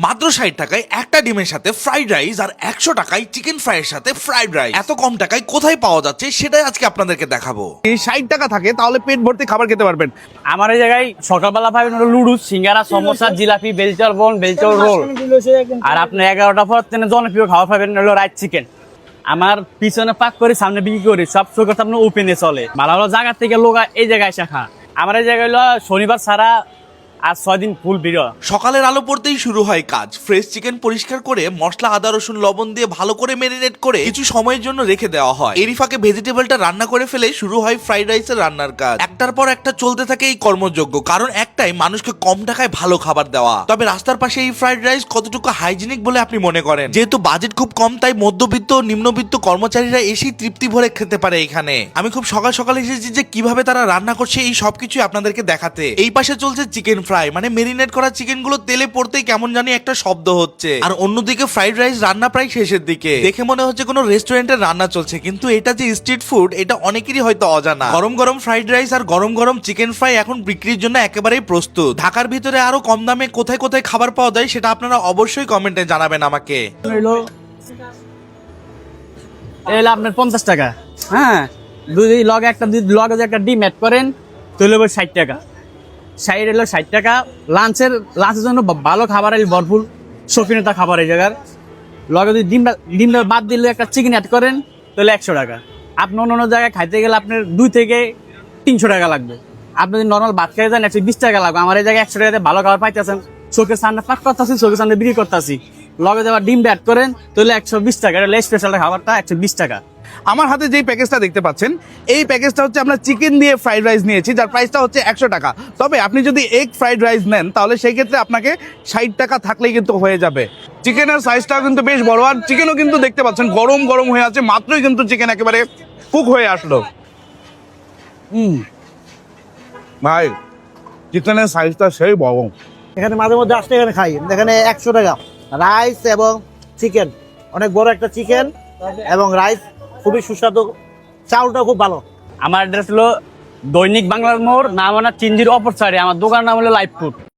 মাত্র 60 টাকায় একটা ডিমের সাথে ফ্রাইড রাইস আর 100 টাকায় চিকেন ফ্রাইয়ের সাথে ফ্রাইড রাইস। এত কম টাকায় কোথায় পাওয়া যাচ্ছে সেটাই আজকে আপনাদেরকে দেখাবো। এই 60 টাকা থাকে তাহলে পেট ভর্তি খাবার খেতে পারবেন। আমার এই জায়গায় সকালবেলা পাবেন হলো লুডুস, সিঙ্গারা, সমোসা, জিলাপি, বেলচর বন, বেলচর রোল। আর আপনি 11টা পর জনপ্রিয় খাবার পাবেন হলো রাইস চিকেন। আমার পিছনে পাক করে সামনে বিক্রি করি, সব শোকের সামনে ওপেনে চলে। ভালো ভালো জায়গা থেকে লোক এই জায়গায় এসে খা। আমার এই জায়গায় হলো শনিবার ছাড়া আর 6 দিন ফুল ভিড়। সকালের আলো পড়তেই শুরু হয় কাজ। ফ্রেশ চিকেন পরিষ্কার করে মশলা, আদা, রসুন, লবণ দিয়ে ভালো করে ম্যারিনেট করে কিছু সময়ের জন্য রেখে দেওয়া হয়। এরই ফাঁকে ভেজিটেবলটা রান্না করে ফেলে শুরু হয় ফ্রাইড রাইসের রান্নার কাজ। একটার পর একটা চলতে থাকে এই কর্মযজ্ঞ, কারণ একটাই মানুষকে কম টাকায় ভালো খাবার দেওয়া। তবে রাস্তার পাশে এই ফ্রাইড রাইস কতটুকু হাইজিনিক বলে আপনি মনে করেন? যেহেতু বাজেট খুব কম, তাই মধ্যবিত্ত ও নিম্নবিত্ত কর্মচারীরা এসেই তৃপ্তি ভরে খেতে পারে এখানে। আমি খুব সকাল সকাল এসেছি যে কিভাবে তারা রান্না করছে এই সবকিছু আপনাদেরকে দেখাতে। এই পাশে চলছে চিকেন ফ্রাই, মানে মেরিনেট করা চিকেন গুলো তেলে পড়তেই কেমন জানি একটা শব্দ হচ্ছে। আর অন্যদিকে ফ্রাইড রাইস রান্না প্রায় শেষের দিকে। দেখে মনে হচ্ছে কোনো রেস্টুরেন্টের রান্না চলছে, কিন্তু এটা যে স্ট্রিট ফুড এটা অনেকেরই হয়তো অজানা। গরম গরম ফ্রাইড রাইস আর গরম গরম চিকেন ফ্রাই এখন বিক্রির জন্য একেবারেই প্রস্তুত। ঢাকার ভিতরে আরো কম দামে কোথায় কোথায় খাবার পাওয়া যায় সেটা আপনারা অবশ্যই কমেন্টে জানাবেন আমাকে। এলো আপনার 50 টাকা। হ্যাঁ, দুই লগে একটা ডিম অ্যাড করেন তাহলে 60 টাকা। 60 টাকা। লাঞ্চের জন্য ভালো খাবার ভরপুর শৌখিনতা খাবার এই জায়গার। লগে যদি ডিমটা বাদ দিলে একটা চিকেন অ্যাড করেন তাহলে 100 টাকা। আপনি অন্য জায়গায় খাইতে গেলে আপনার 2 থেকে 300 টাকা লাগবে। আপনি যদি নর্মাল ভাত খাইতে যান 120 টাকা লাগবে। আমার এই জায়গায় 100 টাকাতে ভালো খাবার পাইতেছেন। চোখের সামনে পাক করতেছি, চোখের সামনে বিক্রি করতেছি। লগে যাবার ডিমটা অ্যাড করেন তাহলে 120 টাকা। এটা স্পেশাল খাবারটা 120 টাকা। আমার হাতে যেই প্যাকেজটা দেখতে পাচ্ছেন এই প্যাকেজটা হচ্ছে আমরা চিকেন দিয়ে ফ্রাইড রাইস নিয়েছি, যার প্রাইসটা হচ্ছে 100 টাকা। তবে আপনি যদি এগ ফ্রাইড রাইস নেন তাহলে সেই ক্ষেত্রে আপনাকে 60 টাকা থাকলেই কিন্তু হয়ে যাবে। চিকেনের সাইজটাও কিন্তু বেশ বড়, আর চিকেনও কিন্তু দেখতে পাচ্ছেন গরম গরম হয়ে আছে। মাত্রই কিন্তু চিকেন একেবারে কুক হয়ে আসলো। ভাই চিকেনের সাইজটা সেই বড়। এখানে মাঝে মধ্যে আসলে এখানে খাই। এখানে 100 টাকা রাইস এবং চিকেন, অনেক বড় একটা চিকেন এবং রাইস খুবই সুস্বাদু, চাউলটা খুব ভালো। আমার অ্যাড্রেস হলো দৈনিক বাংলার মোড়, নাম চিঞ্জির অপর সাইডে। আমার দোকানের নাম হলো লাইফ ফুড।